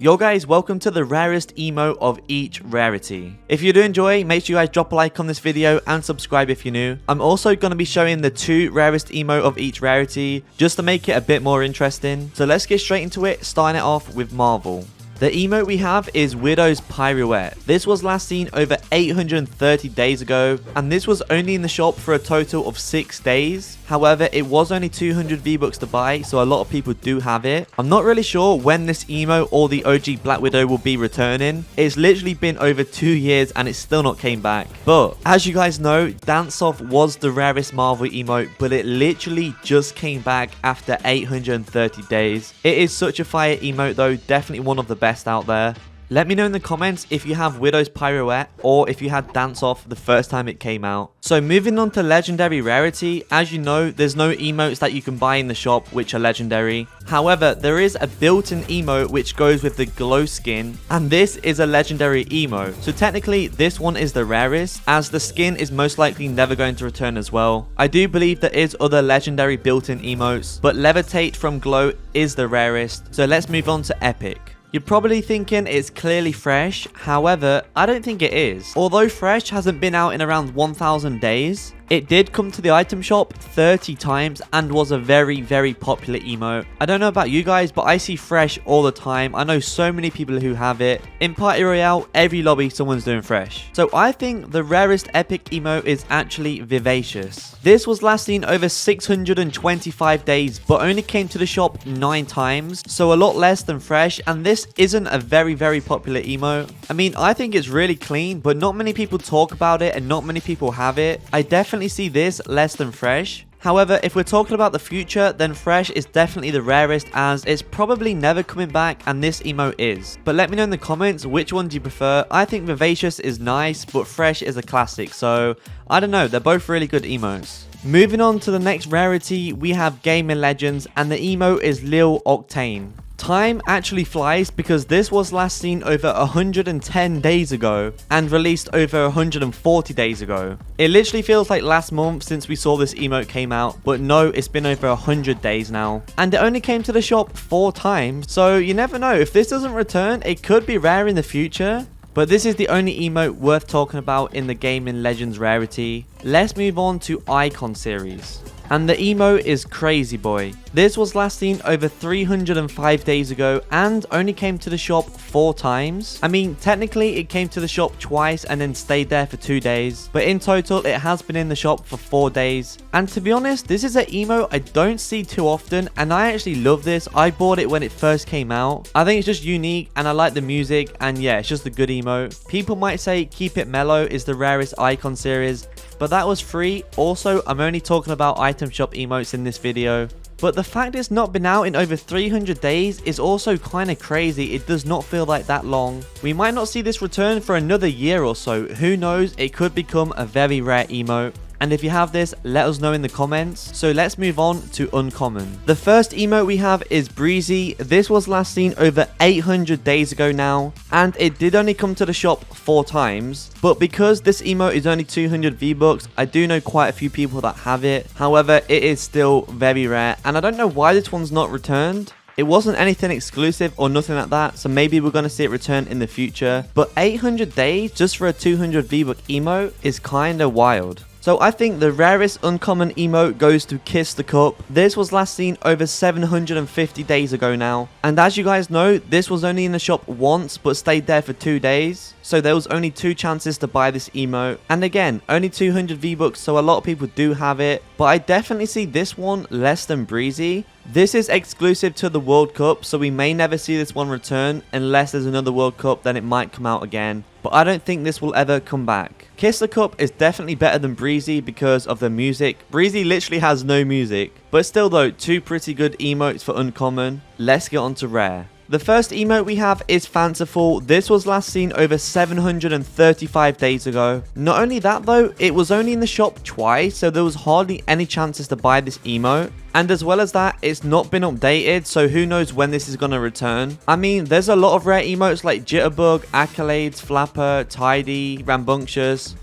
Yo guys, welcome to the rarest emote of each rarity. If you do enjoy, make sure you guys drop a like on this video and subscribe if you're new. I'm also going to be showing the 2 rarest emote of each rarity just to make it a bit more interesting. So let's get straight into it, starting it off with Marvel. The emote we have is Widow's Pirouette. This was last seen over 830 days ago, and this was only in the shop for a total of 6 days. However, it was only 200 V-Bucks to buy, so a lot of people do have it. I'm not really sure when this emote or the OG Black Widow will be returning. It's literally been over 2 years and it still not came back. But as you guys know, Dance Off was the rarest Marvel emote, but it literally just came back after 830 days. It is such a fire emote though, definitely one of the best out there. Let me know in the comments if you have Widow's Pirouette or if you had Dance Off the first time it came out. So moving on to Legendary Rarity, as you know, there's no emotes that you can buy in the shop which are legendary. However, there is a built-in emote which goes with the glow skin, and this is a legendary emote. So technically, this one is the rarest, as the skin is most likely never going to return as well. I do believe there is other legendary built-in emotes, but Levitate from Glow is the rarest. So let's move on to Epic. You're probably thinking it's clearly Fresh, however, I don't think it is. Although Fresh hasn't been out in around 1000 days, it did come to the item shop 30 times and was a very popular emote. I don't know about you guys, but I see Fresh all the time. I know so many people who have it. In Party Royale, every lobby someone's doing Fresh. So I think the rarest epic emote is actually Vivacious. This was last seen over 625 days, but only came to the shop 9 times, so a lot less than Fresh, and this isn't a very popular emote. I mean, I think it's really clean, but not many people talk about it and not many people have it. I definitely see this less than Fresh. However, if we're talking about the future, then Fresh is definitely the rarest, as it's probably never coming back and this emote is. But let me know in the comments which one do you prefer. I think Vivacious is nice, but Fresh is a classic, so I don't know, they're both really good emotes. Moving on to the next rarity, we have Gaming Legends, and the emote is Lil Octane. Time actually flies because this was last seen over 110 days ago and released over 140 days ago. It literally feels like last month since we saw this emote came out, but no, it's been over 100 days now. And it only came to the shop 4 times, so you never know, if this doesn't return, it could be rare in the future. But this is the only emote worth talking about in the Gaming Legends rarity. Let's move on to Icon series. And the emote is Crazy Boy. This was last seen over 305 days ago and only came to the shop 4 times. I mean, technically it came to the shop twice and then stayed there for 2 days, but in total it has been in the shop for 4 days. And to be honest, this is an emote I don't see too often, and I actually love this. I bought it when it first came out. I think it's just unique and I like the music, and yeah, it's just a good emote. People might say Keep It Mellow is the rarest Icon series, but that was free. Also, I'm only talking about item shop emotes in this video. But the fact it's not been out in over 300 days is also kind of crazy. It does not feel like that long. We might not see this return for another year or so. Who knows? It could become a very rare emote. And if you have this, let us know in the comments. So let's move on to Uncommon. The first emote we have is Breezy. This was last seen over 800 days ago now, and it did only come to the shop 4 times. But because this emote is only 200 V-Bucks, I do know quite a few people that have it. However, it is still very rare, and I don't know why this one's not returned. It wasn't anything exclusive or nothing like that, so maybe we're going to see it return in the future. But 800 days just for a 200 V-Buck emote is kinda wild. So I think the rarest uncommon emote goes to Kiss the Cup. This was last seen over 750 days ago now. And as you guys know, this was only in the shop once but stayed there for 2 days. So there was only 2 chances to buy this emote. And again, only 200 V-Bucks, so a lot of people do have it. But I definitely see this one less than Breezy. This is exclusive to the World Cup, so we may never see this one return unless there's another World Cup, then it might come out again. But I don't think this will ever come back. Kiss the Cup is definitely better than Breezy because of the music. Breezy literally has no music. But still though, 2 pretty good emotes for Uncommon. Let's get on to Rare. The first emote we have is Fanciful. This was last seen over 735 days ago. Not only that though, it was only in the shop twice, so there was hardly any chances to buy this emote. And as well as that, it's not been updated, so who knows when this is going to return. I mean, there's a lot of rare emotes like Jitterbug, Accolades, Flapper, Tidy, Rambunctious.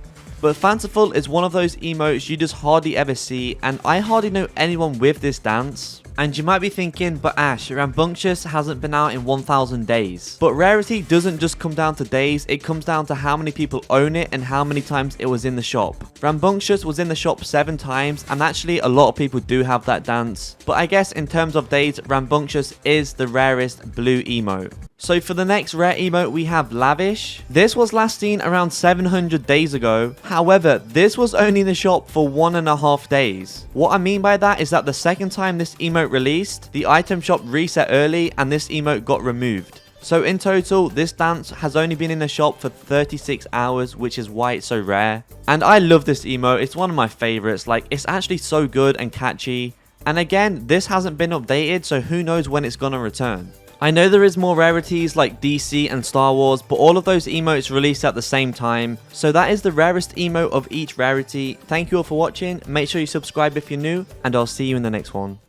But Fanciful is one of those emotes you just hardly ever see, and I hardly know anyone with this dance. And you might be thinking, but Ash, Rambunctious hasn't been out in 1000 days. But Rarity doesn't just come down to days, it comes down to how many people own it and how many times it was in the shop. Rambunctious was in the shop 7 times, and actually a lot of people do have that dance. But I guess in terms of days, Rambunctious is the rarest blue emote. So for the next rare emote, we have Lavish. This was last seen around 700 days ago. However, this was only in the shop for 1.5 days. What I mean by that is that the second time this emote released, the item shop reset early and this emote got removed. So in total, this dance has only been in the shop for 36 hours, which is why it's so rare. And I love this emote, it's one of my favorites, like it's actually so good and catchy. And again, this hasn't been updated, so who knows when it's gonna return. I know there is more rarities like DC and Star Wars, but all of those emotes released at the same time. So that is the rarest emote of each rarity. Thank you all for watching, make sure you subscribe if you're new, and I'll see you in the next one.